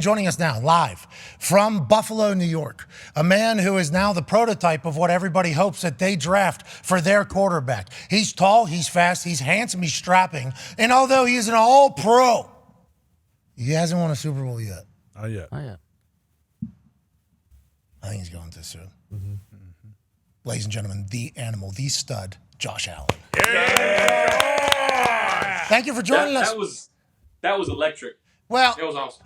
Joining us now, live from Buffalo, New York, a man who is now the prototype of what everybody hopes that they draft for their quarterback. He's tall, he's fast, he's handsome, he's strapping, and although he is an all-pro, he hasn't won a Super Bowl yet. Oh, yeah. I think he's going to soon. Mm-hmm. Ladies and gentlemen, the animal, the stud, Josh Allen. Yeah! Thank you for joining us. That was electric. Well, it was awesome.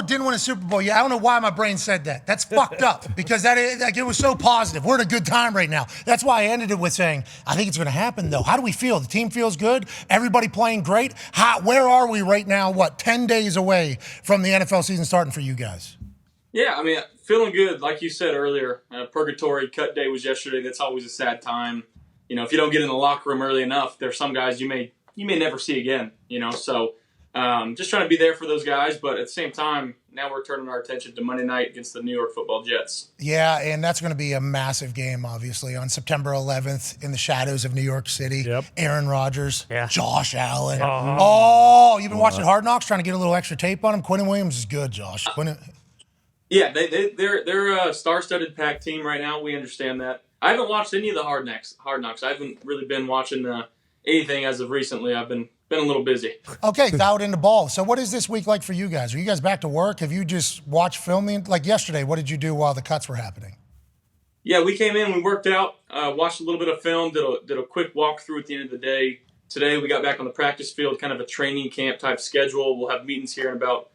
Didn't win a Super Bowl yet. I don't know why my brain said that. That's fucked up because it was so positive. We're in a good time right now. That's why I ended it with saying, I think it's going to happen though. How do we feel? The team feels good. Everybody playing great. Where are we right now? 10 days away from the NFL season starting for you guys? Yeah, I mean, feeling good. Like you said earlier, purgatory cut day was yesterday. That's always a sad time. You know, if you don't get in the locker room early enough, there's some guys you may never see again. You know, so. Just trying to be there for those guys, but at the same time, now we're turning our attention to Monday night against the New York Football Jets. Yeah, and that's going to be a massive game, obviously, on September 11th in the shadows of New York City. Yep. Aaron Rodgers, Josh Allen. Uh-huh. Oh, you've been watching Hard Knocks, trying to get a little extra tape on him? Quentin Williams is good, Josh. Yeah, they're a star-studded pack team right now. We understand that. I haven't watched any of the Hard Knocks. I haven't really been watching anything as of recently. I've been a little busy. Okay, dialed into ball. So what is this week like for you guys? Are you guys back to work? Have you just watched filming? Like yesterday, what did you do while the cuts were happening? Yeah, we came in, we worked out, watched a little bit of film, did a quick walkthrough at the end of the day. Today we got back on the practice field, kind of a training camp type schedule. We'll have meetings here in about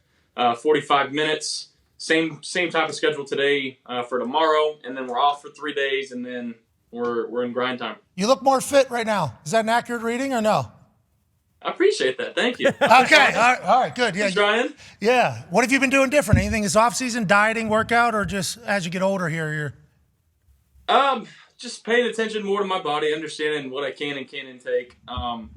45 minutes. Same type of schedule today for tomorrow, and then we're off for 3 days, and then we're in grind time. You look more fit right now. Is that an accurate reading or no? I appreciate that. Thank you. Okay. All right. Good. Yeah. You trying? Yeah. What have you been doing different? Anything this off-season, dieting, workout, or just as you get older here, you're... Just paying attention more to my body, understanding what I can and can't intake. I'm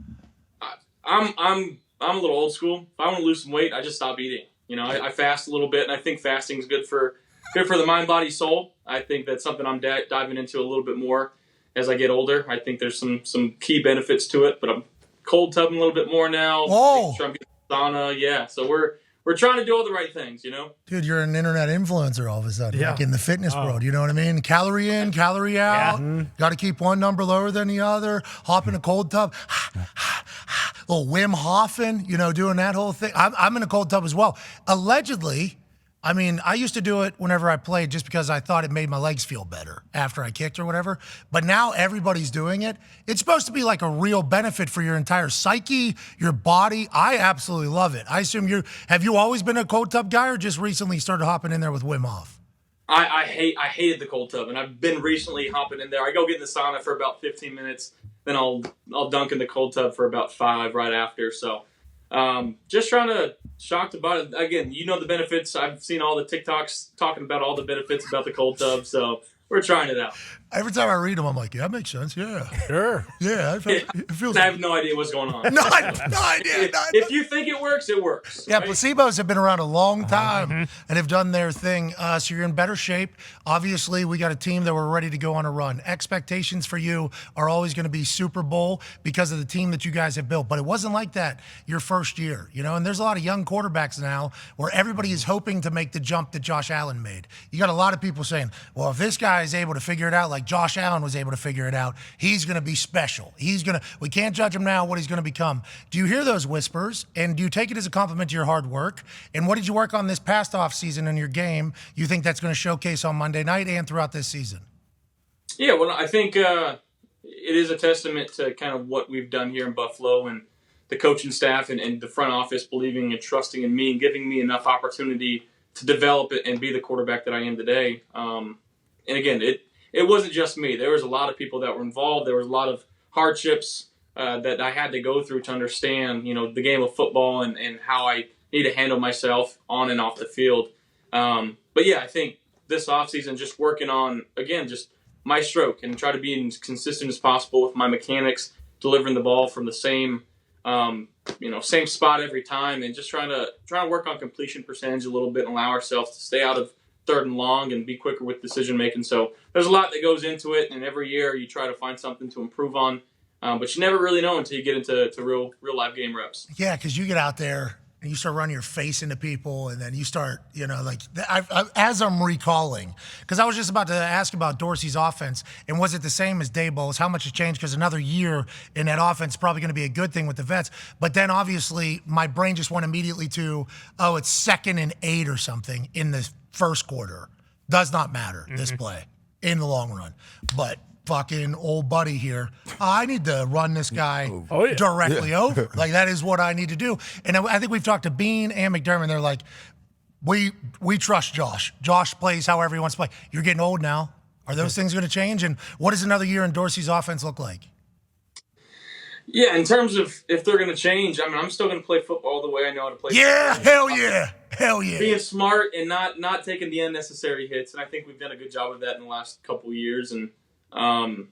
a little old school. If I want to lose some weight, I just stop eating. You know, I fast a little bit, and I think fasting is good for the mind, body, soul. I think that's something I'm diving into a little bit more as I get older. I think there's some key benefits to it, but I'm cold tubbing a little bit more now. Whoa. Trying to get the sauna. Yeah. So we're trying to do all the right things, you know? Dude, you're an internet influencer all of a sudden, like in the fitness world. You know what I mean? Calorie in, calorie out. Yeah. Got to keep one number lower than the other. Hop in a cold tub. Little Wim Hofen, doing that whole thing. I'm in a cold tub as well. Allegedly, I mean, I used to do it whenever I played just because I thought it made my legs feel better after I kicked or whatever. But now everybody's doing it. It's supposed to be like a real benefit for your entire psyche, your body. I absolutely love it. I assume have you always been a cold tub guy or just recently started hopping in there with Wim Hof? I hated the cold tub, and I've been recently hopping in there. I go get in the sauna for about 15 minutes, then I'll dunk in the cold tub for about 5 right after. So just trying to shock the body. Again, the benefits. I've seen all the TikToks talking about all the benefits about the cold tub, so we're trying it out. Every time I read them, I'm like, yeah, that makes sense. Yeah. Sure. Yeah. It feels I have no idea what's going on. No idea. If you think it works, it works. Yeah, right? Placebos have been around a long time and have done their thing. So you're in better shape. Obviously, we got a team that we're ready to go on a run. Expectations for you are always going to be Super Bowl because of the team that you guys have built. But it wasn't like that your first year, and there's a lot of young quarterbacks now where everybody is hoping to make the jump that Josh Allen made. You got a lot of people saying, well, if this guy is able to figure it out like Josh Allen was able to figure it out, he's going to be special. We can't judge him now what he's going to become. Do you hear those whispers, and do you take it as a compliment to your hard work? And what did you work on this past off season in your game you think that's going to showcase on Monday night and throughout this season? Yeah, well, I think it is a testament to kind of what we've done here in Buffalo and the coaching staff and the front office believing and trusting in me and giving me enough opportunity to develop it and be the quarterback that I am today. And again, it wasn't just me. There was a lot of people that were involved. There was a lot of hardships that I had to go through to understand, the game of football and how I need to handle myself on and off the field. But yeah, I think this offseason just working on, again, just my stroke and try to be as consistent as possible with my mechanics, delivering the ball from the same spot every time, and just trying to work on completion percentage a little bit and allow ourselves to stay out of third and long and be quicker with decision making. So there's a lot that goes into it, and every year you try to find something to improve on, but you never really know until you get into real live game reps. Yeah, because you get out there and you start running your face into people, and then you start, as I'm recalling, because I was just about to ask about Dorsey's offense, and was it the same as Daboll's? How much has changed? Because another year in that offense is probably going to be a good thing with the vets. But then obviously my brain just went immediately to, it's 2nd and 8 or something in the first quarter. Does not matter, this play, in the long run. But fucking old buddy here, I need to run this guy directly over. Like, that is what I need to do. And I think we've talked to Bean and McDermott. They're like, we trust Josh. Josh plays however he wants to play. You're getting old now. Are those things going to change? And what does another year in Dorsey's offense look like? Yeah, in terms of if they're going to change, I mean, I'm still going to play football the way I know how to play Yeah, football. hell yeah. Being smart and not taking the unnecessary hits. And I think we've done a good job of that in the last couple of years. And I'm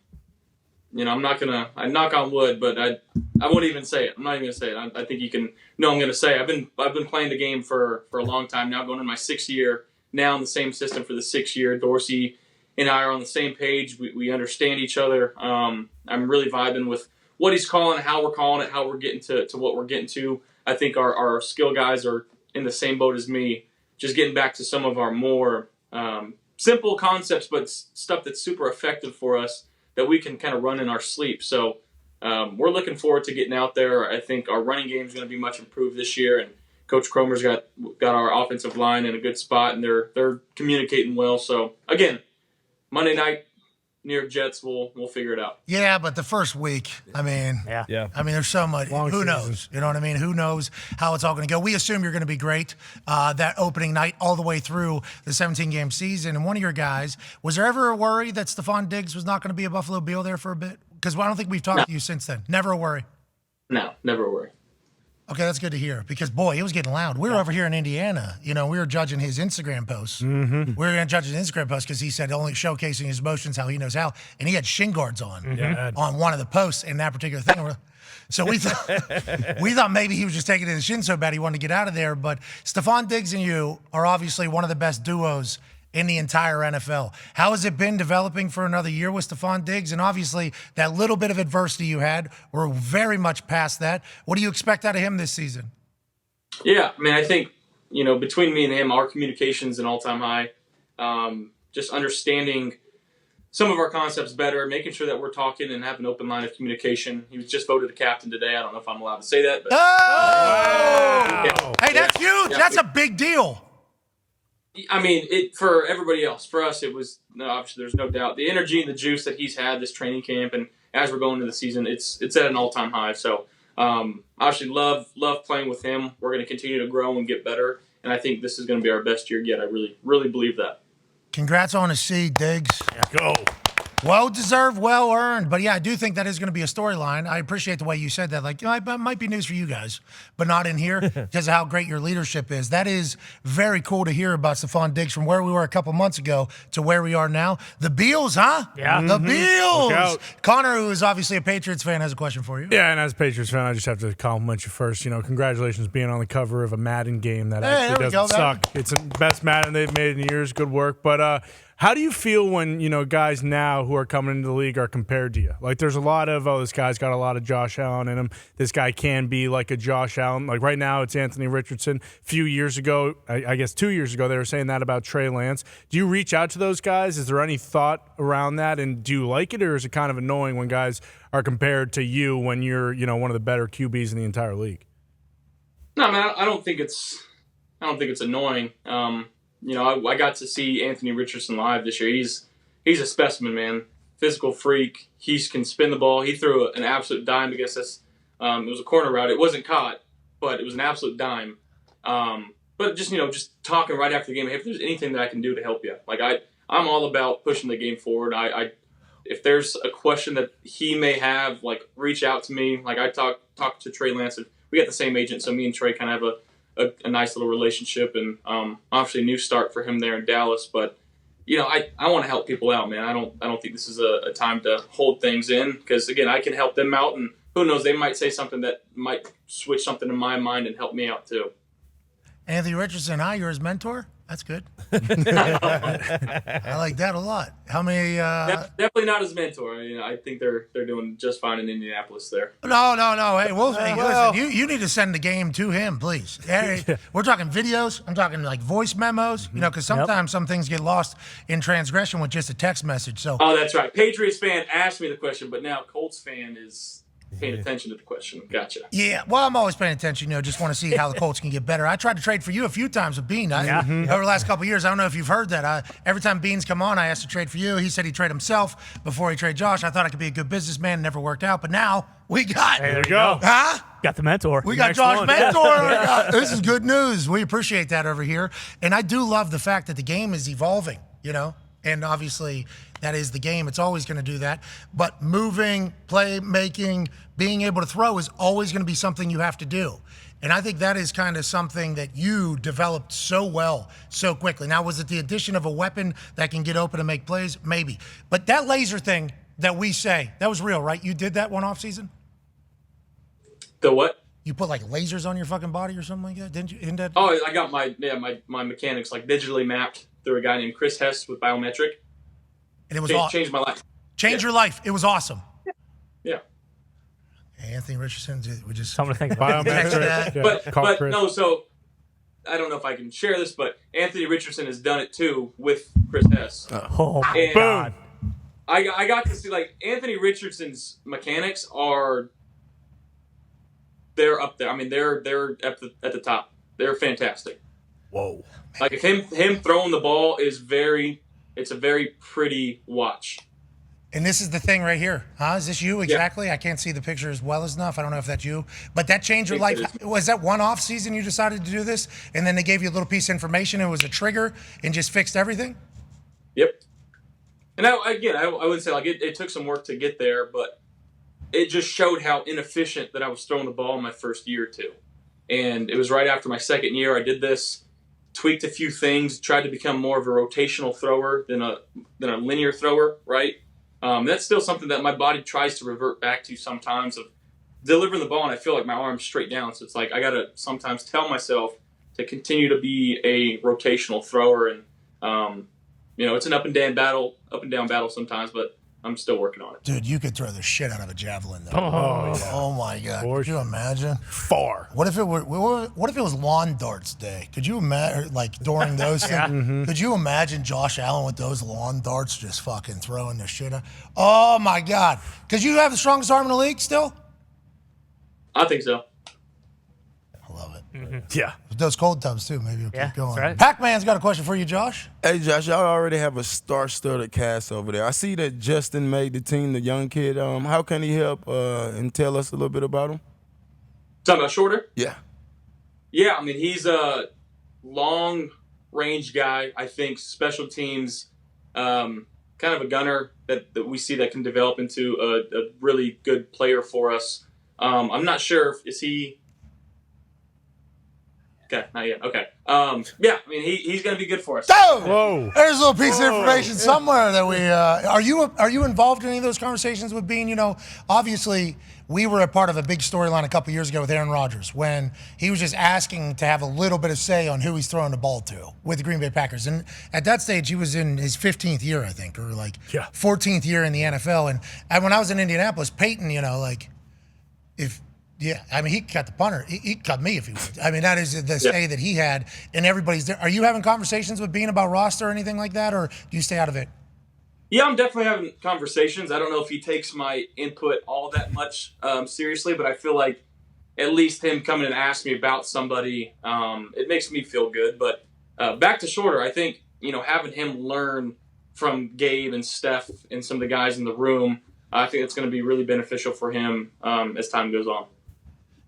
not gonna. I knock on wood, but I won't even say it. I'm not even gonna say it. I think you can. No, I'm gonna say it. I've been playing the game for a long time now, going in my 6th year now in the same system for the 6th year. Dorsey and I are on the same page. We understand each other. I'm really vibing with what he's calling, how we're calling it, how we're getting to what we're getting to. I think our skill guys are in the same boat as me, just getting back to some of our more simple concepts, but stuff that's super effective for us that we can kind of run in our sleep. So we're looking forward to getting out there. I think our running game is going to be much improved this year, and Coach Cromer's got our offensive line in a good spot, and they're communicating well. So again, Monday night, New York Jets, we'll figure it out. Yeah, but the first week, I mean, there's so much. Who knows? You know what I mean? Who knows how it's all going to go? We assume you're going to be great that opening night all the way through the 17-game season. And one of your guys, was there ever a worry that Stefon Diggs was not going to be a Buffalo Bill there for a bit? Because I don't think we've talked to you since then. Never a worry. No, never a worry. Okay, that's good to hear, because, boy, it was getting loud. We were over here in Indiana. We were judging his Instagram posts. Mm-hmm. We were going to judge his Instagram posts because he said only showcasing his emotions, how he knows how. And he had shin guards on one of the posts in that particular thing. So we thought maybe he was just taking it in the shin so bad he wanted to get out of there. But Stefon Diggs and you are obviously one of the best duos in the entire NFL. How has it been developing for another year with Stefon Diggs? And obviously, that little bit of adversity you had, we're very much past that. What do you expect out of him this season? Yeah, I mean, I think, between me and him, our communication's an all-time high. Just understanding some of our concepts better, making sure that we're talking and have an open line of communication. He was just voted a captain today. I don't know if I'm allowed to say that. But, Hey, that's huge. That's a big deal. I mean, for everybody else. For us, it was obviously there's no doubt the energy and the juice that he's had this training camp, and as we're going into the season, it's at an all-time high. So, obviously, love playing with him. We're going to continue to grow and get better, and I think this is going to be our best year yet. I really, really believe that. Congrats on a seed, Diggs. Yeah, go. Well deserved, well earned. But yeah, I do think that is going to be a storyline. I appreciate the way you said that. Like, it might be news for you guys, but not in here because of how great your leadership is. That is very cool to hear about Stefon Diggs from where we were a couple months ago to where we are now. The Beals, huh? Yeah. The Beals. Connor, who is obviously a Patriots fan, has a question for you. Yeah, and as a Patriots fan, I just have to compliment you first. Congratulations being on the cover of a Madden game that actually doesn't suck. It's the best Madden they've made in years. Good work. But how do you feel when, guys now who are coming into the league are compared to you? Like, there's a lot of, this guy's got a lot of Josh Allen in him. This guy can be like a Josh Allen. Like, right now, it's Anthony Richardson. A few years ago, I guess 2 years ago, they were saying that about Trey Lance. Do you reach out to those guys? Is there any thought around that? And do you like it, or is it kind of annoying when guys are compared to you when you're, one of the better QBs in the entire league? No, man, I don't think it's annoying. I got to see Anthony Richardson live this year. He's a specimen, man. Physical freak. He can spin the ball. He threw an absolute dime against us. It was a corner route. It wasn't caught, but it was an absolute dime. But just talking right after the game, hey, if there's anything that I can do to help you, like I'm all about pushing the game forward. If there's a question that he may have, like, reach out to me. Like, I talk to Trey Lance. We got the same agent, so me and Trey kind of have a nice little relationship, and obviously a new start for him there in Dallas. But I want to help people out, man. I don't think this is a time to hold things in, because again, I can help them out, and who knows, they might say something that might switch something in my mind and help me out too. Anthony Richardson, you're his mentor. That's good. I like that a lot. How many? Definitely not his mentor. I think they're doing just fine in Indianapolis there. No. Hey, listen, you need to send the game to him, please. Hey, we're talking videos. I'm talking like voice memos. Because sometimes some things get lost in transgression with just a text message. So. Oh, that's right. Patriots fan asked me the question, but now Colts fan is paying attention to the question. Gotcha. Yeah, well, I'm always paying attention. Just want to see how the Colts can get better. I tried to trade for you a few times with Bean. Over the last couple of years. I don't know if you've heard that. Every time Beans come on, I asked to trade for you. He said he'd trade himself before he trade Josh. I thought I could be a good businessman. Never worked out. But now we got. Hey, there you go. Huh? Got the mentor. We got Josh Mentor. This is good news. We appreciate that over here. And I do love the fact that the game is evolving, And obviously, that is the game. It's always going to do that. But moving, play making, being able to throw is always going to be something you have to do. And I think that is kind of something that you developed so well, so quickly. Now, was it the addition of a weapon that can get open and make plays? Maybe. But that laser thing that we say, that was real, right? You did that one off season? The what? You put like lasers on your fucking body or something like that, didn't you? Oh, I got my mechanics like digitally mapped through a guy named Chris Hess with Biometric. And it was changed my life. Changed your life. It was awesome. Yeah. Hey, Anthony Richardson, we just something to think about. Biometric. But no, so I don't know if I can share this, but Anthony Richardson has done it too with Chris Hess. Oh my God. I got to see like Anthony Richardson's mechanics they're up there. I mean, they're at the top. They're fantastic. Whoa. Like if him throwing the ball it's a very pretty watch. And this is the thing right here, huh? Is this you exactly? Yeah. I can't see the picture as well enough. I don't know if that's you, but that changed your life. Was that one off season you decided to do this, and then they gave you a little piece of information? It was a trigger and just fixed everything. Yep. And I would say like it took some work to get there, but it just showed how inefficient that I was throwing the ball in my first year or two. And it was right after my second year I did this, tweaked a few things, tried to become more of a rotational thrower than a linear thrower, right? That's still something that my body tries to revert back to sometimes of delivering the ball, and I feel like my arm's straight down. So it's like I got to sometimes tell myself to continue to be a rotational thrower. And, it's an up and down battle sometimes, but I'm still working on it. Dude, you could throw the shit out of a javelin, though. Oh my God. Could you imagine? Far. What if it was lawn darts day? Could you imagine, like, during those things? Could you imagine Josh Allen with those lawn darts just fucking throwing the shit out? Oh, my God. Because you have the strongest arm in the league still? I think so. I love it. Yeah. With those cold tubs, too. Maybe you'll keep going. That's right. Pac-Man's got a question for you, Josh. Hey, Josh, y'all already have a star-studded cast over there. I see that Justin made the team, the young kid. How can he help and tell us a little bit about him? Talking about Shorter? Yeah. Yeah, I mean, he's a long-range guy. I think special teams, kind of a gunner that we see that can develop into a really good player for us. I'm not sure is he... Okay, not yet. Okay. Yeah, I mean, he's going to be good for us. Oh! Whoa. There's a little piece of information somewhere that we... Are you involved in any of those conversations with Bean? Obviously, we were a part of a big storyline a couple years ago with Aaron Rodgers when he was just asking to have a little bit of say on who he's throwing the ball to with the Green Bay Packers. And at that stage, he was in his 15th year, I think, or 14th year in the NFL. And when I was in Indianapolis, Peyton, he cut the punter. He cut me if he would. I mean, that is the say that he had, and everybody's there. Are you having conversations with Bean about roster or anything like that, or do you stay out of it? Yeah, I'm definitely having conversations. I don't know if he takes my input all that much seriously, but I feel like at least him coming and asking me about somebody, it makes me feel good. But back to Shorter, I think, having him learn from Gabe and Steph and some of the guys in the room, I think it's going to be really beneficial for him as time goes on.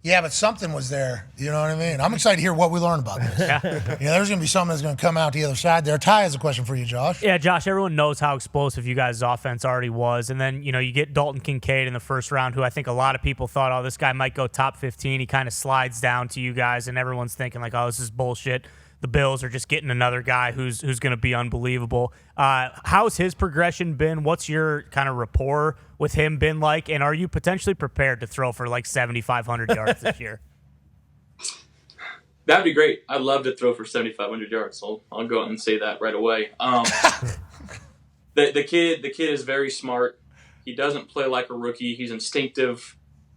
Yeah, but something was there. You know what I mean? I'm excited to hear what we learn about this. There's going to be something that's going to come out the other side there. Ty has a question for you, Josh. Yeah, Josh, everyone knows how explosive you guys' offense already was. And then, you get Dalton Kincaid in the first round, who I think a lot of people thought, this guy might go top 15. He kind of slides down to you guys, and everyone's thinking, like, this is bullshit. The Bills are just getting another guy who's going to be unbelievable. How's his progression been? What's your kind of rapport with him been like? And are you potentially prepared to throw for like 7,500 yards this year? That'd be great. I'd love to throw for 7,500 yards. So I'll go out and say that right away. The kid is very smart. He doesn't play like a rookie. He's instinctive.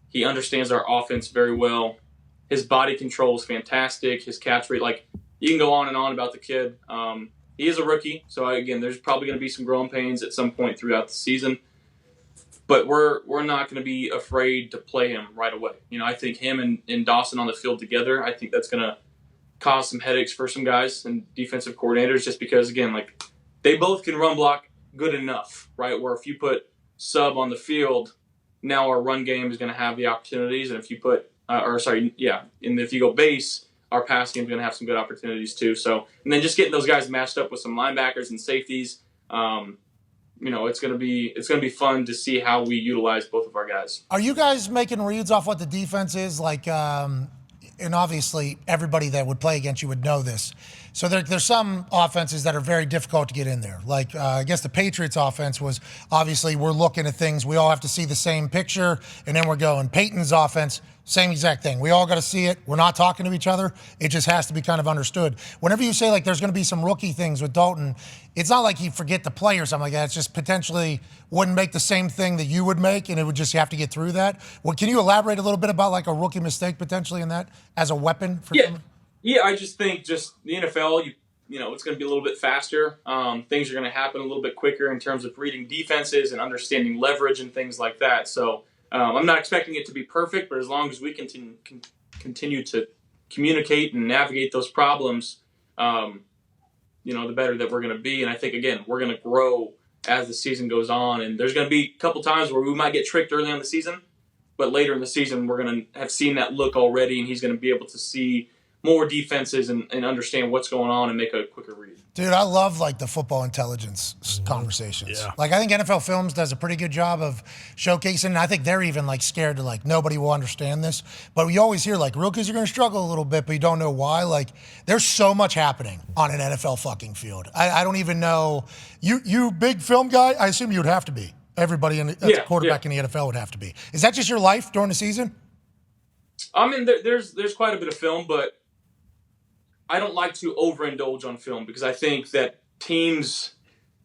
He understands our offense very well. His body control is fantastic. His catch rate, like, you can go on and on about the kid. He is a rookie, so again, there's probably going to be some growing pains at some point throughout the season. But we're not going to be afraid to play him right away. I think him and Dawson on the field together, I think that's going to cause some headaches for some guys and defensive coordinators, just because, again, like, they both can run block good enough, right? Where if you put sub on the field, now our run game is going to have the opportunities, and if you put and if you go base, our pass game is going to have some good opportunities too. So, and then just getting those guys matched up with some linebackers and safeties, it's going to be fun to see how we utilize both of our guys. Are you guys making reads off what the defense is like? And obviously, everybody that would play against you would know this. So there's some offenses that are very difficult to get in there. Like, I guess the Patriots offense was, obviously, we're looking at things. We all have to see the same picture, and then we're going. Peyton's offense, same exact thing. We all got to see it. We're not talking to each other. It just has to be kind of understood. Whenever you say, like, there's going to be some rookie things with Dalton, it's not like you forget to play or something like that. It's just potentially wouldn't make the same thing that you would make, and it would just have to get through that. Well, can you elaborate a little bit about, like, a rookie mistake potentially in that as a weapon for someone? Yeah, I just think the NFL, it's going to be a little bit faster. Things are going to happen a little bit quicker in terms of reading defenses and understanding leverage and things like that. So I'm not expecting it to be perfect, but as long as we continue to communicate and navigate those problems, the better that we're going to be. And I think, again, we're going to grow as the season goes on. And there's going to be a couple times where we might get tricked early in the season, but later in the season, we're going to have seen that look already, and he's going to be able to see more defenses and understand what's going on and make a quicker read. Dude, I love, like, the football intelligence conversations. Yeah. Like, I think NFL Films does a pretty good job of showcasing, and I think they're even, like, scared to, like, nobody will understand this. But we always hear, like, rookies are going to struggle a little bit, but you don't know why. Like, there's so much happening on an NFL fucking field. I don't even know. You big film guy, I assume you would have to be. Everybody that's a quarterback in the NFL would have to be. Is that just your life during the season? I mean, there's quite a bit of film, but I don't like to overindulge on film because I think that teams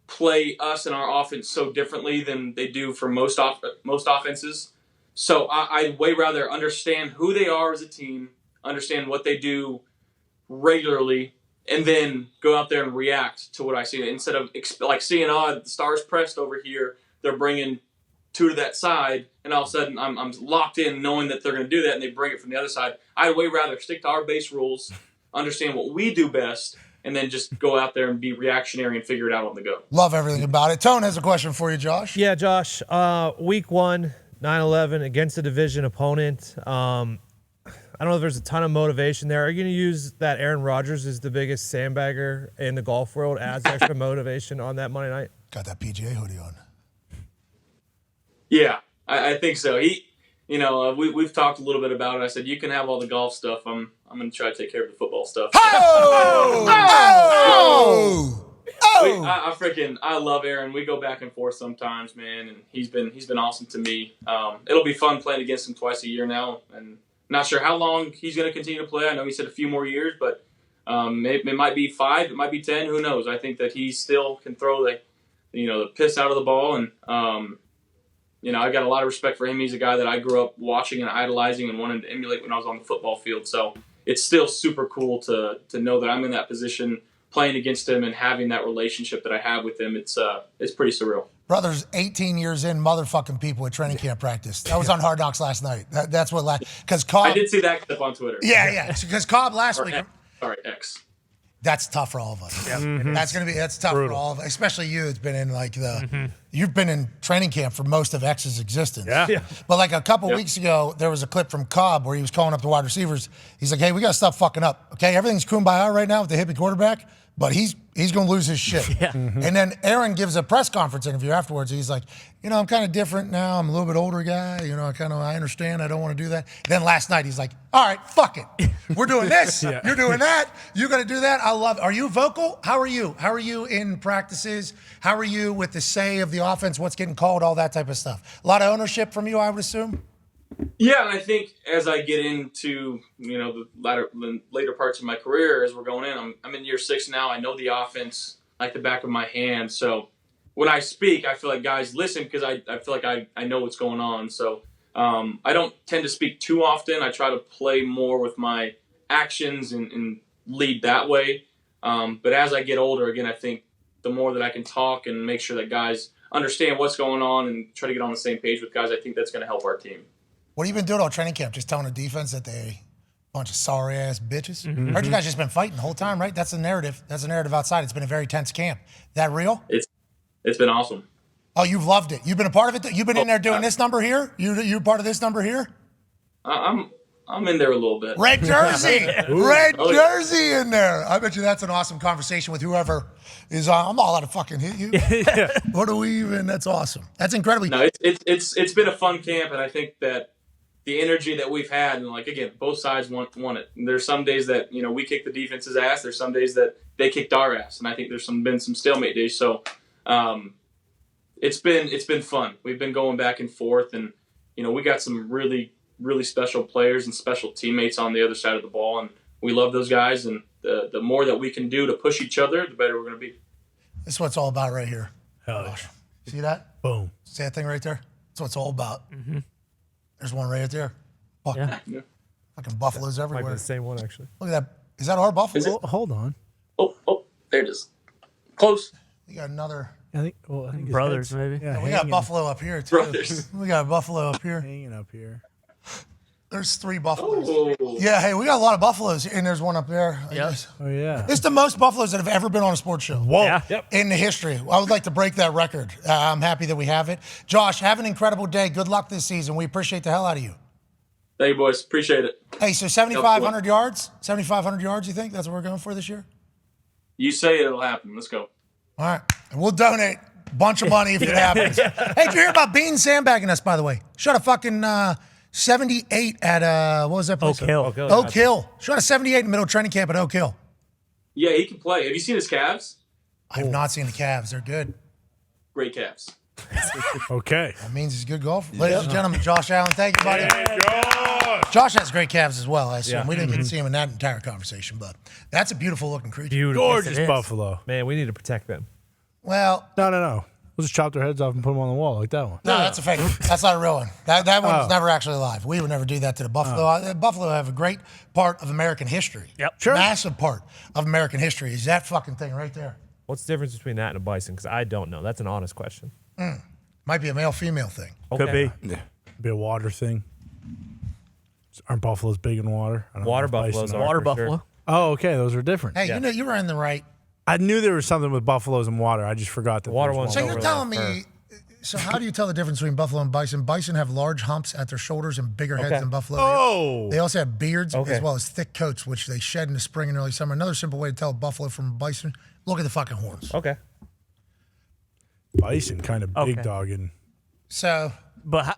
play us and our offense so differently than they do for most offenses. So I'd way rather understand who they are as a team, understand what they do regularly, and then go out there and react to what I see. Instead of like seeing, the stars pressed over here, they're bringing two to that side, and all of a sudden I'm locked in knowing that they're going to do that, and they bring it from the other side. I'd way rather stick to our base rules, understand what we do best, and then just go out there and be reactionary and figure it out on the go. Love everything about it. Tone has a question for you, Josh. Yeah, Josh. Week 1, 9/11, against a division opponent. I don't know if there's a ton of motivation there. Are you going to use that Aaron Rodgers is the biggest sandbagger in the golf world as extra motivation on that Monday night? Got that PGA hoodie on. Yeah, I think so. We've talked a little bit about it. I said, you can have all the golf stuff. I'm going to try to take care of the football stuff. I love Aaron. We go back and forth sometimes, man, and he's been awesome to me. It'll be fun playing against him twice a year now, and not sure how long he's going to continue to play. I know he said a few more years, but it might be 5, it might be 10. Who knows? I think that he still can throw the piss out of the ball, and I got a lot of respect for him. He's a guy that I grew up watching and idolizing and wanted to emulate when I was on the football field. So it's still super cool to know that I'm in that position, playing against him and having that relationship that I have with him. It's pretty surreal. Brother's 18 years in, motherfucking people at training camp practice. That was on Hard Knocks last night. That's what because Cobb. I did see that clip on Twitter. Yeah. Because Cobb last week. X. That's tough for all of us. Yep. Mm-hmm. That's tough for all of us, especially you. It's been in you've been in training camp for most of X's existence. Yeah. But like a couple weeks ago, there was a clip from Cobb where he was calling up the wide receivers. He's like, "Hey, we got to stop fucking up. Okay, everything's kumbaya right now with the hippie quarterback, but he's going to lose his shit." Yeah. Mm-hmm. And then Aaron gives a press conference interview afterwards. He's like, "I'm kind of different now. I'm a little bit older guy. I understand. I don't want to do that." Then last night he's like, "All right, fuck it. We're doing this. Yeah. You're doing that. You're going to do that. I love it." Are you vocal? How are you? How are you in practices? How are you with the say of the offense? What's getting called? All that type of stuff. A lot of ownership from you, I would assume. Yeah, and I think as I get into the later parts of my career, as we're going in, I'm in year 6 now. I know the offense like the back of my hand. So when I speak, I feel like guys listen because I feel like I know what's going on. So I don't tend to speak too often. I try to play more with my actions and lead that way. But as I get older, again, I think the more that I can talk and make sure that guys understand what's going on and try to get on the same page with guys, I think that's going to help our team. What have you been doing all training camp? Just telling the defense that they bunch of sorry ass bitches? Heard you guys just been fighting the whole time, right? That's the narrative. That's the narrative outside. It's been a very tense camp. That real? It's been awesome. Oh, you've loved it. You've been a part of it. You've been in there doing this number here. You part of this number here. I'm in there a little bit. Red jersey, red jersey in there. I bet you that's an awesome conversation with whoever is on. I'm all out of fucking hit you. What are we even? That's awesome. That's incredibly. No, it's been a fun camp, and I think that the energy that we've had, and like again, both sides want it. And there's some days that we kick the defense's ass. There's some days that they kicked our ass, and I think there's been some stalemate days. So it's been fun. We've been going back and forth, and we got some really special players and special teammates on the other side of the ball, and we love those guys. And the more that we can do to push each other, the better we're going to be. That's what it's all about right here. Hell yeah. See that? Boom. See that thing right there? That's what it's all about. There's one right there. Fuck. Yeah. Fucking buffaloes Might everywhere. be the same one, actually. Look at that. Is that our buffalo? Is it? Hold on. Oh, there it is. Close. You got another. I think his Brothers, head's- maybe. Yeah, We got buffalo up here too. Brothers. We got a buffalo up here. hanging up here. There's 3 buffaloes. Oh. Yeah, hey, we got a lot of buffaloes, and there's one up there. I guess. Oh yeah. It's the most buffaloes that have ever been on a sports show. Whoa. Yeah. Yep. In the history. I would like to break that record. I'm happy that we have it. Josh, have an incredible day. Good luck this season. We appreciate the hell out of you. Thank you, boys. Appreciate it. Hey, so 7,500 yards? 7,500 yards, you think? That's what we're going for this year? You say it'll happen. Let's go. All right. And we'll donate a bunch of money if it happens. Hey, did you hear about Bean sandbagging us, by the way? Shot a fucking 78 at, what was that place? Oak Hill. Oak Hill. Shot a 78 in the middle of training camp at Oak Hill. Yeah, he can play. Have you seen his calves? I have not seen the Cavs. They're good. Great calves. Okay. That means he's a good golfer. Ladies and gentlemen, Josh Allen, thank you, buddy. Josh has great calves as well, I assume. Yeah. We didn't get to see him in that entire conversation, but that's a beautiful looking creature. Beautiful. Gorgeous is. buffalo. Man, we need to protect them. Well, No. We'll just chop their heads off and put them on the wall like that one. no, that's a fake. That's not a real one. That one's never actually alive. We would never do that to the buffalo. Buffalo have a great part of American history. Yep. Sure. Massive part of American history is that fucking thing right there. What's the difference between that and a bison? Because I don't know. That's an honest question. Might be a male-female thing. Could be. Be a water thing. Aren't buffaloes big in water? I don't know Water if bison buffaloes are. are. Water for buffalo. sure. Oh, okay. Those are different. Hey, Yeah. you were in the right. I knew there was something with buffaloes and water. I just forgot that. Water there was ones So don't you're really telling have me, so how do you tell the difference between buffalo and bison? Bison have large humps at their shoulders and bigger heads Okay. than buffalo. Oh. They also have beards Okay. as well as thick coats, which they shed in the spring and early summer. Another simple way to tell a buffalo from a bison, look at the fucking horns. Okay. Bison, kind of big Okay. dogging. So But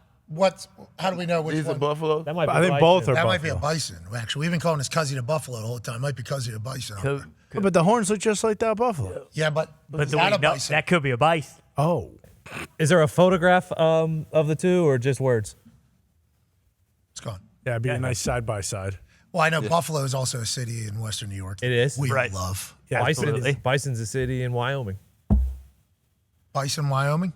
how do we know which These are one? buffalo. That might be I think bison. both are That buffalo. might be a bison. Actually, we've been calling this Cuzzy the Buffalo the whole time. It might be Cuzzy the Bison. But the horns look just like that buffalo. Yeah, but but is that a bison? that could be a bison. Oh. Is there a photograph of the two or just words? It's gone. Yeah, it'd be a nice side by side. Well, I know Buffalo is also a city in Western New York. It is? We Right. love Yeah, Absolutely. Bison's a city in Wyoming. Bison, Wyoming.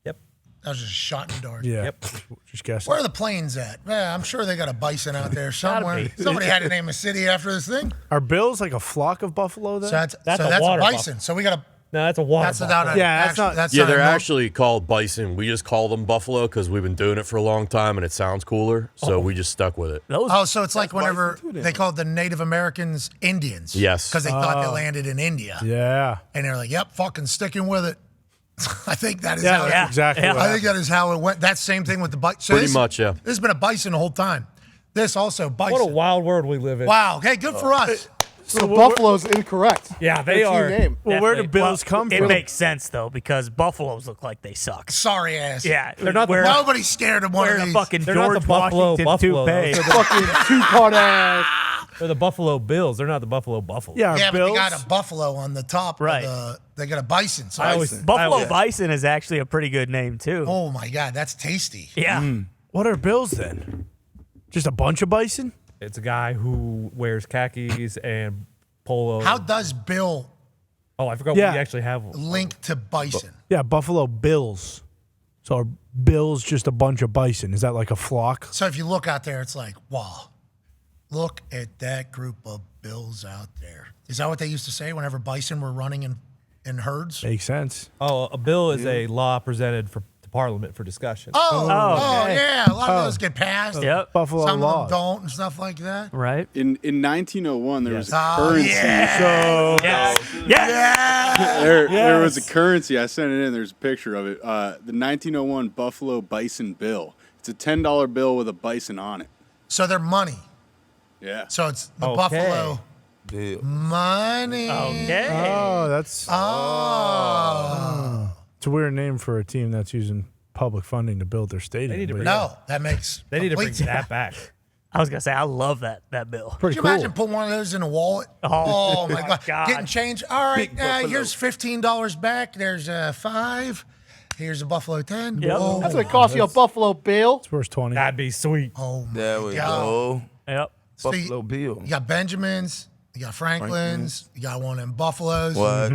Yep. That was just a shot in the dark. Yeah. Yep. Just guessing. Where are the planes at? Yeah, I'm sure they got a bison out there somewhere. be. Somebody had to name a city after this thing. Are bills like a flock of buffalo then? So that's a a water bison. So we got a. No, that's a water That's buffalo. not a. Yeah, that's not- That's Yeah, not they're a milk- actually called bison. We just call them buffalo because we've been doing it for a long time and it sounds cooler. So we just stuck with it. Those Oh, so it's like whenever they called the Native Americans Indians. Yes. Because they thought they landed in India. Yeah. And they're like, yep, fucking sticking with it. I think that is Yeah, how that's it exactly Yeah. what I think that is how it went. That same thing with the bison. So Pretty this- much, yeah. This has been a bison the whole time. This also bison. What a wild world we live in. Wow. Okay, good for us. So Buffalo's incorrect. Yeah, they Their team are. name. Well, where do definitely- bills come It from? makes sense though because buffaloes look like they suck. Sorry ass. Yeah, They're not the wearing, Nobody's scared of one wearing of a these. fucking They're not George the Buffalo Washington Buffalo, toupee. though. Fucking two-part ass. They're the Buffalo Bills. They're not the Buffalo Buffalo. Yeah, Yeah, but bills. they got a buffalo on the top. Right. They got a bison. So I always Buffalo I always- bison is actually a pretty good name too. oh my God, that's tasty. Yeah, What are bills then? Just a bunch of bison? It's a guy who wears khakis and polo. How does Bill Oh, I forgot Yeah. we actually have. link to bison? Yeah, Buffalo Bills. So are bills just a bunch of bison? Is that like a flock? So if you look out there, it's like, wow, look at that group of bills out there. Is that what they used to say whenever bison were running in herds? Makes sense. Oh, a bill is a law presented to Parliament for discussion. Oh, okay. yeah. A lot of those get passed. Yep. Buffalo Some laws. of them don't and stuff like that. Right. In 1901, there was a Oh, currency. yeah. So Yes. There was a currency. I sent it in. There's a picture of it. The 1901 Buffalo Bison Bill. It's a $10 bill with a bison on it. So they're money. Yeah. So it's the Okay. Buffalo Bill. money. Okay. Oh, that's Oh. it's a weird name for a team that's using public funding to build their stadium. They need to but bring- No, that makes They need to bring complete that back. I was gonna say I love that bill. pretty Could you cool. imagine putting one of those in a wallet? Oh, my God. God. Getting change. All right, Big Buffalo. here's $15 back. There's a 5. Here's a Buffalo 10. Yep. Whoa. That's going to cost you a Buffalo Bill. It's worth 20. That'd be sweet. Oh, my There we God. go. Yep. So Buffalo Bill. You got Benjamins. You got Franklins. You got one in Buffaloes. What?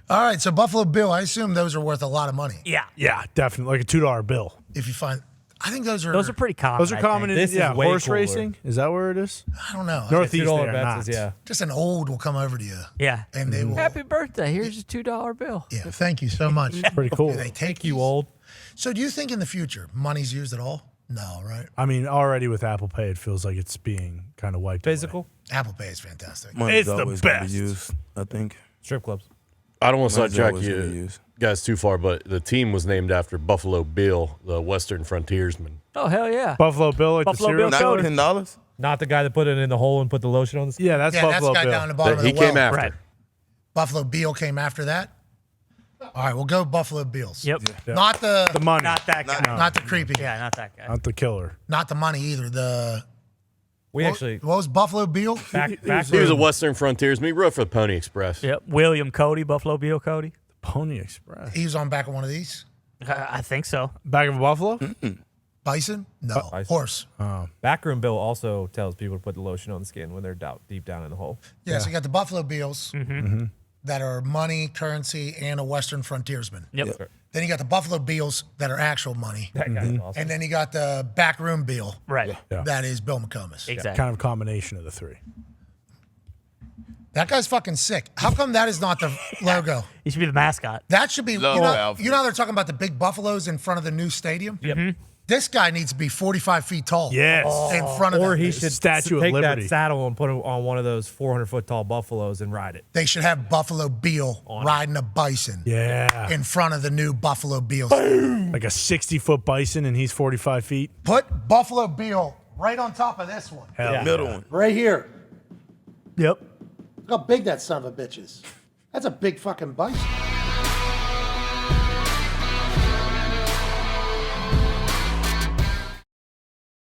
All right, so Buffalo Bill, I assume those are worth a lot of money. Yeah. Yeah, definitely. Like a $2 bill. If you find, I think those are Pretty common. Those are I common think. in This is way horse cooler. racing. Is that where it is? I don't know. Northeast, $2 they are bets not. is, yeah. Just an old will come over to you, Yeah. and they will. Happy birthday! Here's a $2 bill. Yeah, thank you so much. Pretty cool. Do they take You these? old. So, do you think in the future money's used at all? No, right? I mean, already with Apple Pay, it feels like it's being kind of wiped away. Physical. Apple Pay is fantastic. Money's It's the always gonna best. be used, I think. Strip clubs. I don't want to Money's sidetrack always gonna be you used. guys too far, but the team was named after Buffalo Bill, the Western frontiersman. Oh hell yeah! Buffalo Bill, like Buffalo the cereal Bill Not Cody. killer? $10? Not the guy that put it in the hole and put the lotion on the skin. Yeah, that's Yeah, that's Buffalo the guy Bill. down the bottom That of he the well. came after. Right. Buffalo Bill came after that. All right, we'll go Buffalo Bills. Yep. Yeah. Not the, The money, Not that guy. not the creepy. Yeah, not that guy. not the killer. Not the money either. The We actually what was Buffalo Bill? back He was a Western frontiersman. He wrote for the Pony Express. Yep. William Cody, Buffalo Bill Cody. Pony Express. He was on back of one of these. I think so. Back of a buffalo? Bison? No, Bison. horse. Backroom Bill also tells people to put the lotion on the skin when they're deep down in the hole. Yeah, so you got the Buffalo Bills that are money, currency, and a Western frontiersman. Yep. Then you got the Buffalo Bills that are actual money. That guy's awesome. And then you got the backroom Bill Right. Yeah. that is Bill McComas. Exactly. Kind of combination of the three. That guy's fucking sick. How come that is not the logo? He should be the mascot. That should be, you Love know, that outfit. you know how they're talking about the big buffaloes in front of the new stadium? Yep. This guy needs to be 45 feet tall. Yes. In front of Or them. he should Statue of take Liberty. that saddle and put it on one of those 400-foot tall buffaloes and ride it. They should have Buffalo Bill riding a bison Yeah. in front of the new Buffalo Bill. Like a 60-foot bison and he's 45 feet. Put Buffalo Bill right on top of this one. Hell yeah. Middle one. Right here. Yep. Look how big that son of a bitch is. That's a big fucking bison.